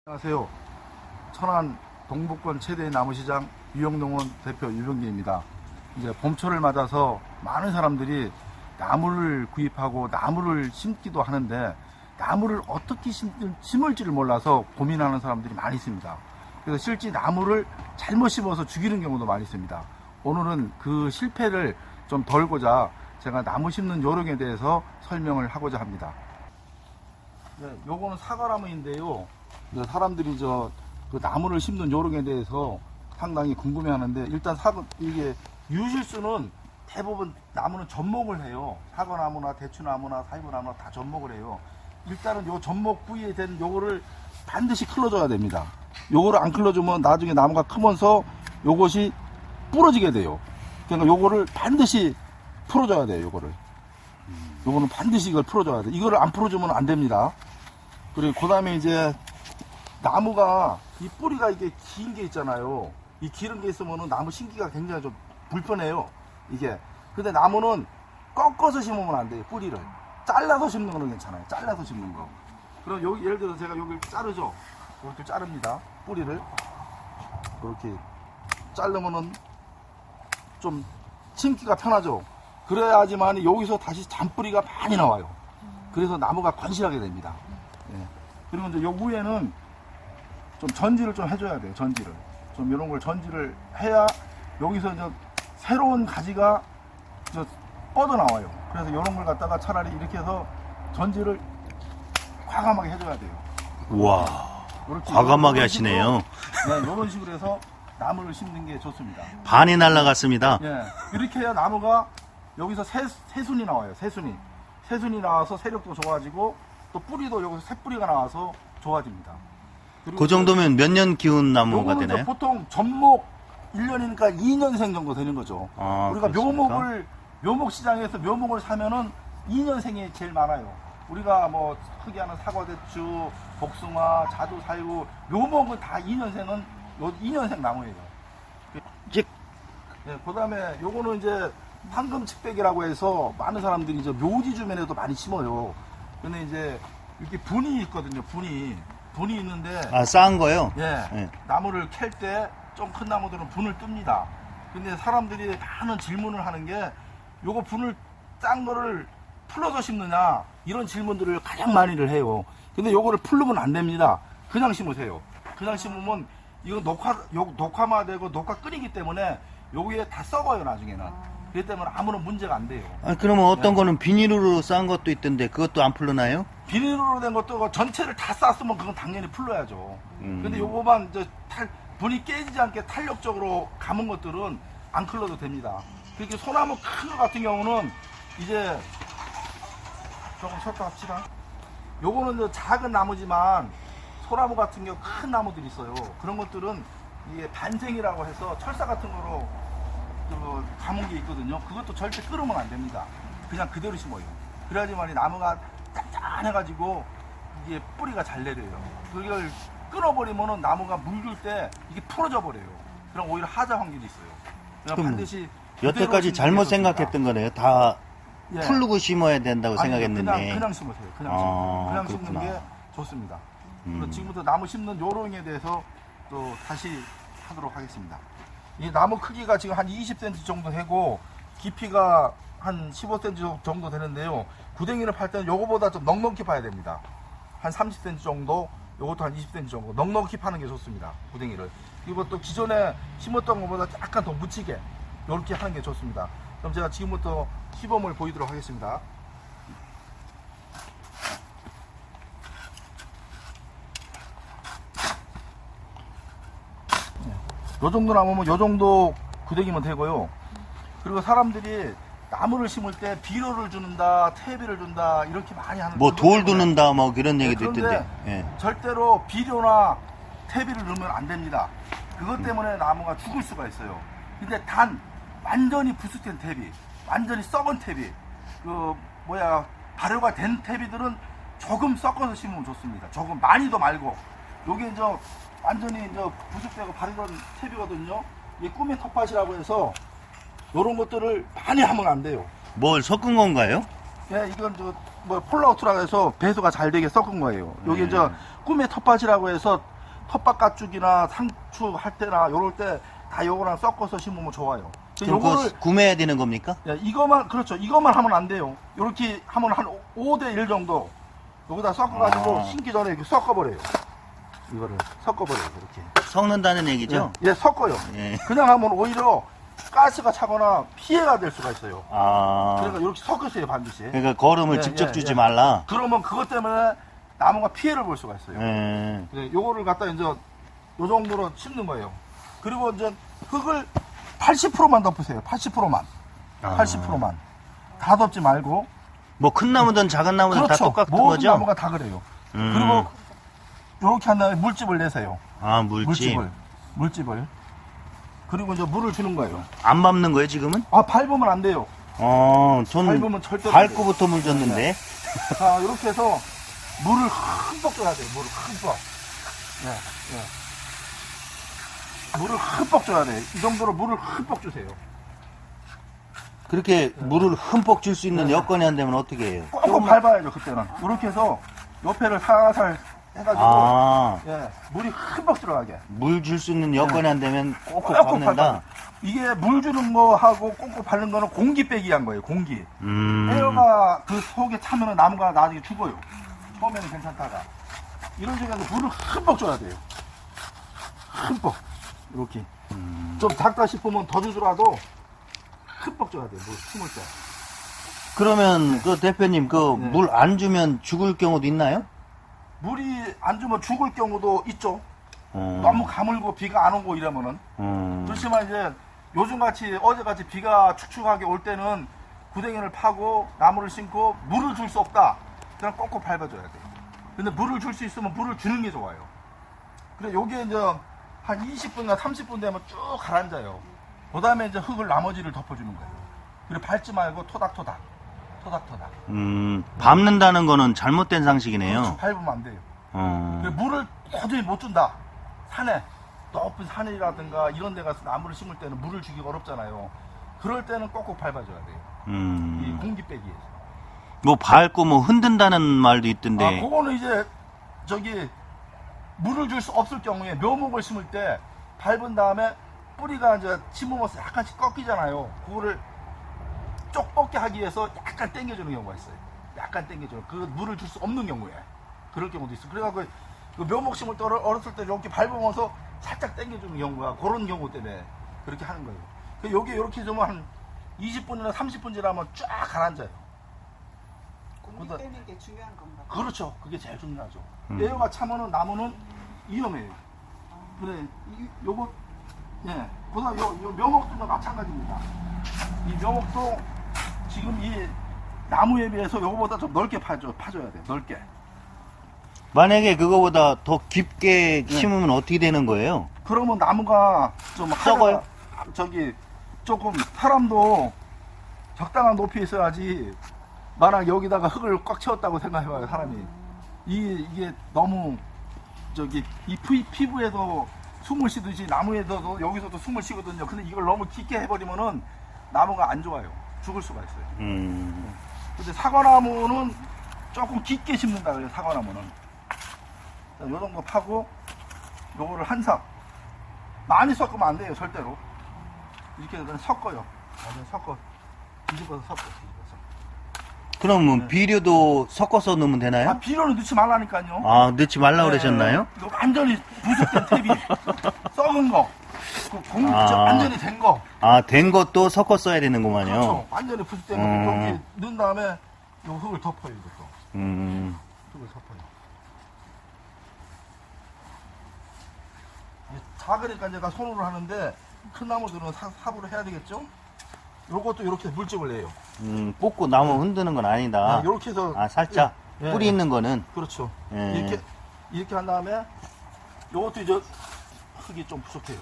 안녕하세요. 천안 동북권 최대의 나무시장 유영농원 대표 유병기입니다. 이제 봄철을 맞아서 많은 사람들이 나무를 구입하고 나무를 심기도 하는데 나무를 어떻게 심을지를 몰라서 고민하는 사람들이 많이 있습니다. 그래서 실제 나무를 잘못 심어서 죽이는 경우도 많이 있습니다. 오늘은 그 실패를 좀 덜고자 제가 나무 심는 요령에 대해서 설명을 하고자 합니다. 네, 요거는 사과나무인데요. 사람들이 그 나무를 심는 요령에 대해서 상당히 궁금해하는데, 일단 이게 유실수는 대부분 나무는 접목을 해요. 사과나무나 대추나무나 사이버나무나 다 접목을 해요. 일단은 요 접목 부위에 된 요거를 반드시 클러줘야 됩니다. 요거를 안 클러주면 나중에 나무가 크면서 요것이 부러지게 돼요. 그러니까 요거를 반드시 풀어줘야 돼요. 요거는 반드시 이걸 풀어줘야 돼요. 이거를 안 풀어주면 안 됩니다. 그리고 그 다음에 이제 나무가 이 뿌리가 이게 긴 게 있잖아요. 이 기른 게 있으면은 나무 심기가 굉장히 좀 불편해요. 이게. 근데 나무는 꺾어서 심으면 안 돼요. 뿌리를 잘라서 심는 거는 괜찮아요. 잘라서 심는 거. 그럼 여기 예를 들어서 제가 여기를 자르죠. 이렇게 자릅니다. 뿌리를 그렇게 자르면은 좀 심기가 편하죠. 그래야지만 여기서 다시 잔뿌리가 많이 나와요. 그래서 나무가 건실하게 됩니다. 예. 그리고 이제 요 위에는 좀 전지를 좀 해줘야 돼요. 전지를 좀 이런 걸 전지를 해야 여기서 이제 새로운 가지가 뻗어 나와요. 그래서 이런 걸 갖다가 차라리 이렇게 해서 전지를 과감하게 해줘야 돼요. 우와, 과감하게 하시네요. 네, 이런 식으로 해서 나무를 심는 게 좋습니다. 반이 날라갔습니다. 예, 이렇게 해야 나무가 여기서 새순이 나와요. 새순이 나와서 세력도 좋아지고 또 뿌리도 여기서 새뿌리가 나와서 좋아집니다. 그 정도면 몇 년 키운 나무가 되나요? 보통 접목 1년이니까 2년생 정도 되는 거죠. 아, 우리가 그렇습니까? 묘목 시장에서 묘목을 사면은 2년생이 제일 많아요. 우리가 뭐 크게 하는 사과대추, 복숭아, 자두, 살구, 묘목은 다 2년생은 2년생 나무예요. 즉, 네, 그 다음에 요거는 이제 황금측백이라고 해서 많은 사람들이 이제 묘지 주변에도 많이 심어요. 근데 이제 이렇게 분이 있거든요. 분이 있는데. 아, 쌓은 거요? 예. 네. 나무를 캘 때 좀 큰 나무들은 분을 뜹니다. 근데 사람들이 많은 질문을 하는 게 요거 분을 짠 거를 풀어서 심느냐 이런 질문들을 가장 많이들 해요. 근데 요거를 풀르면 안 됩니다. 그냥 심으세요. 그냥 심으면 이거 녹화마되고 녹화 끓이기 때문에 여기에 다 썩어요 나중에는. 그렇기 때문에 아무런 문제가 안 돼요. 아, 그러면 어떤 네. 거는 비닐으로 쌓은 것도 있던데 그것도 안 풀르나요? 비닐로 된 것도 전체를 다 쌌으면 그건 당연히 풀러야죠. 근데 요거만 이제 분이 깨지지 않게 탄력적으로 감은 것들은 안 클러도 됩니다. 그렇게 소나무 큰 거 같은 경우는 이제 조금 쉬었다 합시다. 요거는 이제 작은 나무지만 소나무 같은 경우 큰 나무들이 있어요. 그런 것들은 이게 반생이라고 해서 철사 같은 거로 감은 게 있거든요. 그것도 절대 끓으면 안 됩니다. 그냥 그대로 심어요. 그래야지만 이 나무가 단단해가지고 이게 뿌리가 잘 내려요. 그걸 끊어버리면은 나무가 물들 때 이게 풀어져 버려요. 그럼 오히려 하자 확률이 있어요. 그럼 반드시 여태까지 잘못 생각했던 거네요. 다 예. 풀르고 심어야 된다고 아니, 생각했는데. 그냥 심으세요. 그냥 심는 게 좋습니다. 그래서 지금부터 나무 심는 요령에 대해서 또 다시 하도록 하겠습니다. 이 나무 크기가 지금 한 20cm 정도 되고 깊이가 한 15cm 정도 되는데요. 구덩이를 팔 때는 요거보다 좀 넉넉히 파야 됩니다. 한 30cm 정도, 요것도 한 20cm 정도 넉넉히 파는 게 좋습니다. 구덩이를. 그리고 또 기존에 심었던 것보다 약간 더 묻히게 이렇게 하는 게 좋습니다. 그럼 제가 지금부터 시범을 보이도록 하겠습니다. 요 정도 나무면 요 정도 구덩이면 되고요. 그리고 사람들이 나무를 심을 때 비료를 준다, 퇴비를 준다 이렇게 많이 하는. 뭐 돌 두는다 뭐 그런 얘기도 그런데 있던데. 예. 절대로 비료나 퇴비를 넣으면 안 됩니다. 그것 때문에 나무가 죽을 수가 있어요. 근데 단 완전히 부스된 퇴비, 완전히 썩은 퇴비, 발효가 된 퇴비들은 조금 섞어서 심으면 좋습니다. 조금 많이도 말고. 요게 이제 완전히 이제 부숙되고 발효된 퇴비거든요. 이게 꿈의 텃밭이라고 해서 요런 것들을 많이 하면 안 돼요. 뭘 섞은 건가요? 예, 이건 폴라우트라고 해서 배수가 잘 되게 섞은 거예요. 여기 꿈의 텃밭이라고 해서 텃밭 가축이나 상추 할 때나 요럴 때 다 요거랑 섞어서 심으면 좋아요. 그럼 그거 구매해야 되는 겁니까? 예, 이거만 그렇죠. 이것만 하면 안 돼요. 요렇게 하면 한 5대 1 정도 여기다 섞어가지고 심기 전에 이렇게 섞어버려요. 이거를 섞어버려요. 이렇게. 섞는다는 얘기죠? 예, 섞어요. 예. 그냥 하면 오히려 가스가 차거나 피해가 될 수가 있어요. 아. 그러니까 이렇게 섞으세요, 반드시. 그러니까 거름을 예, 직접 예, 주지 예. 말라. 그러면 그것 때문에 나무가 피해를 볼 수가 있어요. 예. 네, 요거를 갖다 이제 요 정도로 심는 거예요. 그리고 이제 흙을 80%만 덮으세요. 80%만. 아. 80%만. 다 덮지 말고. 뭐 큰 나무든 작은 나무든 다 그렇죠. 똑같은 모든 거죠? 나무가 다 그래요. 그리고 요렇게 한 다음에 물집을 내세요. 아, 물집. 물집을. 그리고 이제 물을 주는 거예요. 안 밟는 거예요, 지금은? 아, 밟으면 안 돼요. 전 밟으면 절대 안 밟고부터 물 줬는데. 자, 이렇게 해서 물을 흠뻑 줘야 돼요. 물을 흠뻑. 예, 예. 물을 흠뻑 줘야 돼요. 이 정도로 물을 흠뻑 주세요. 그렇게 물을 흠뻑 줄 수 있는 여건이 안 되면 어떻게 해요? 꼭 밟아야죠, 그때는. 이렇게 해서 옆에를 살살 해가지고, 예, 물이 흠뻑 들어가게. 물 줄 수 있는 여건이 안 되면 꼭꼭 밟아요. 밟는다. 이게 물 주는 거하고 꼭꼭 밟는 거는 공기 빼기 한 거예요, 공기. 음. 에어가 그 속에 차면은 나무가 나중에 죽어요. 처음에는 괜찮다가. 이런 식으로 해서 물을 흠뻑 줘야 돼요. 흠뻑. 이렇게. 좀 작다 싶으면 더 주더라도 흠뻑 줘야 돼요, 물 심을 때. 그러면 그 대표님 그 네. 물 안 주면 죽을 경우도 있나요? 물이 안 주면 죽을 경우도 있죠. 어. 너무 가물고 비가 안 오고 이러면은. 그렇지만 이제 요즘같이 어제같이 비가 축축하게 올 때는 구덩이를 파고 나무를 심고 물을 줄 수 없다. 그냥 꼭꼭 밟아줘야 돼. 근데 물을 줄 수 있으면 물을 주는 게 좋아요. 그래 요게 이제 한 20분이나 30분 되면 쭉 가라앉아요. 그 다음에 이제 흙을 나머지를 덮어주는 거예요. 그리고 밟지 말고 토닥토닥. 토닥토닥. 밟는다는 거는 잘못된 상식이네요. 그렇죠. 밟으면 안 돼요. 그리고 물을 도저히 못 준다. 산에 높은 산이라든가 이런 데 가서 나무를 심을 때는 물을 주기가 어렵잖아요. 그럴 때는 꼭꼭 밟아줘야 돼요. 이 공기 빼기 위해서. 뭐 밟고 뭐 흔든다는 말도 있던데. 그거는 이제 저기 물을 줄 수 없을 경우에 묘목을 심을 때 밟은 다음에 뿌리가 이제 심으면서 약간씩 꺾이잖아요. 그거를 쪽 뻗게 하기 위해서 약간 당겨주는 경우가 있어요. 약간 당겨주는. 그 물을 줄 수 없는 경우에 그럴 경우도 있어. 그래갖고 그 묘목 심을 때 어렸을 때 이렇게 밟으면서 살짝 당겨주는 경우가 그런 경우 때문에 그렇게 하는 거예요. 여기 이렇게 좀 한 20분이나 30분 지나면 쫙 가라앉아요. 공기 빼는 게 중요한 건가? 그렇죠. 그게 제일 중요하죠. 에어가 차면은 나무는 위험해요. 그래, 요거, 예. 그다음 요 묘목도 마찬가지입니다. 이 묘목도 지금 이 나무에 비해서 요거보다 좀 넓게 파줘야 돼요. 넓게. 만약에 그거보다 더 깊게 심으면 어떻게 되는 거예요? 그러면 나무가 좀 썩어요? 저기 조금 사람도 적당한 높이에 있어야지. 만약 여기다가 흙을 꽉 채웠다고 생각해봐요, 사람이. 이게 너무 저기 이 피부에도 숨을 쉬듯이 나무에서도 여기서도 숨을 쉬거든요. 근데 이걸 너무 깊게 해버리면은 나무가 안 좋아요. 죽을 수가 있어요. 근데 사과나무는 조금 깊게 심는다 그래요. 사과나무는. 자, 요 정도 파고 요거를 한 삽. 많이 섞으면 안 돼요, 절대로. 이렇게 그냥 섞어요. 완전 섞어. 뒤집어서 섞어. 그럼 비료도 섞어서 넣으면 되나요? 비료는 넣지 말라니까요. 넣지 말라고 그러셨나요? 이거 완전히 부족된 탭이 썩은 거, 완전히 된 거. 된 것도 섞어 써야 되는구만요. 그렇죠. 완전히 부족된 거 이렇게 넣은 다음에 요 흙을 덮어요, 이것도. 흙을 덮어요. 작으니까 이제 다 손으로 하는데 큰 나무들은 삽으로 해야 되겠죠? 요것도 이렇게 물집을 내요. 뽑고 나무 흔드는 건 아니다. 이렇게 해서 살짝 예, 뿌리 예. 있는 거는. 그렇죠. 예. 이렇게 한 다음에 요것도 이제 흙이 좀 부족해요.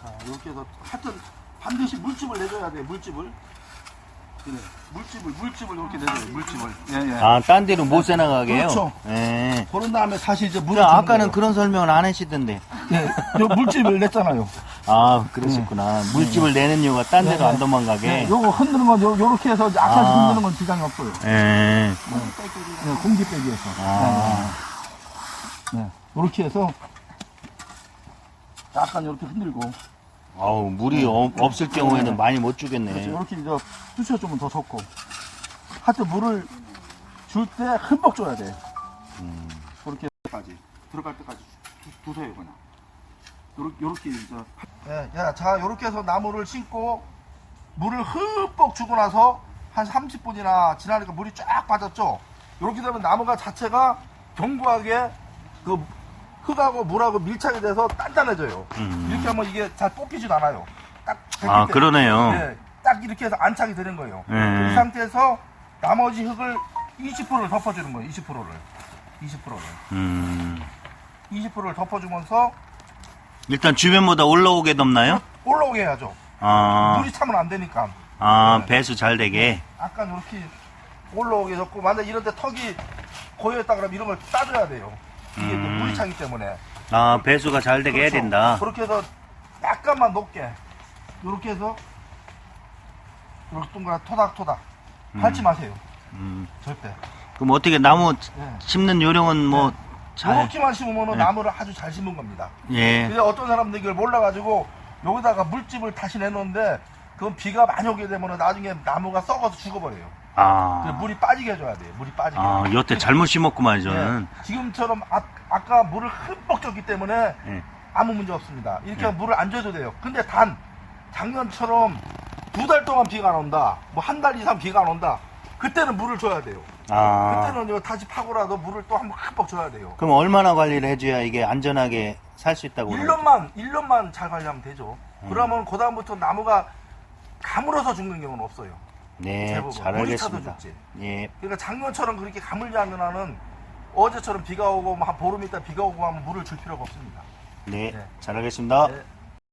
자, 이렇게 해서 하여튼 반드시 물집을 내줘야 돼요. 물집을. 그래. 물집을 이렇게 내줘요. 물집을. 예. 딴 데로 못 새나가게요. 그렇죠. 예. 그런 다음에 다시 이제 물을 아까는 주는 거예요. 그런 설명을 안 하시던데. 예, 요 물집을 냈잖아요. 그러셨구나. 물집을 내는 이유가 딴 데로 안 도망가게. 요거 흔드는 건 요렇게 해서 약간씩 흔드는 건 지장이 없어요. 예. 공기 빼기 위해서. 이렇게 해서 약간 이렇게 흔들고 아우, 물이 없을 경우에는 많이 못 주겠네. 그렇지. 이렇게 이제 쑤셔주면 더 좋고 하여튼 물을 줄 때 흠뻑 줘야 돼. 그렇게 까지 들어갈 때까지 두세요 그냥. 요렇게 이제 자 요렇게 해서 나무를 심고 물을 흠뻑 주고 나서 한 30분이나 지나니까 물이 쫙 빠졌죠. 요렇게 되면 나무가 자체가 견고하게 그 흙하고 물하고 밀착이 돼서 단단해져요. 이렇게 하면 이게 잘 뽑히지도 않아요. 딱 아, 그러네요. 그러네요. 딱 이렇게 해서 안착이 되는 거예요. 예. 이 상태에서 나머지 흙을 20%를 덮어주는 거예요. 20%를 20%를 덮어주면서 일단 주변보다 올라오게 덮나요? 올라오게 해야죠. 물이 차면 안 되니까. 네. 배수 잘 되게. 약간 이렇게 올라오게 해줬고, 만약 이런 데 턱이 고여있다 그러면 이런 걸 따줘야 돼요. 이게 또 물이 차기 때문에. 배수가 잘 되게 해야 된다. 그렇게 해서 약간만 높게. 이렇게 해서 이렇게 동그랗게 토닥토닥. 밟지 마세요. 절대. 그럼 어떻게 나무 네. 심는 요령은 뭐 잘. 이렇게만 심으면 네. 나무를 아주 잘 심은 겁니다. 예. 근데 어떤 사람들이 이걸 몰라가지고 여기다가 물집을 다시 내놓는데 그건 비가 많이 오게 되면 나중에 나무가 썩어서 죽어버려요. 그래서 물이 빠지게 해줘야 돼요. 물이 빠지게. 여태 잘못 심었구만, 저는. 네. 지금처럼 아까 물을 흠뻑 줬기 때문에 예. 아무 문제 없습니다. 이렇게 하면 물을 안 줘도 돼요. 근데 단 작년처럼 2달 동안 비가 안 온다, 뭐 한 달 이상 비가 안 온다, 그때는 물을 줘야 돼요. 그때는 이거 다시 파고라도 물을 또 한번 흠뻑 줘야 돼요. 그럼 얼마나 관리를 해줘야 이게 안전하게 살 수 있다고? 1년만 잘 관리하면 되죠. 그러면 그다음부터 나무가 가물어서 죽는 경우는 없어요. 네, 대부분. 잘 물이 차서 알겠습니다. 죽지. 예. 그러니까 작년처럼 그렇게 가물지 않는 한은 어제처럼 비가 오고 한 보름 있다 비가 오고 하면 물을 줄 필요가 없습니다. 네, 네. 잘 알겠습니다. 네.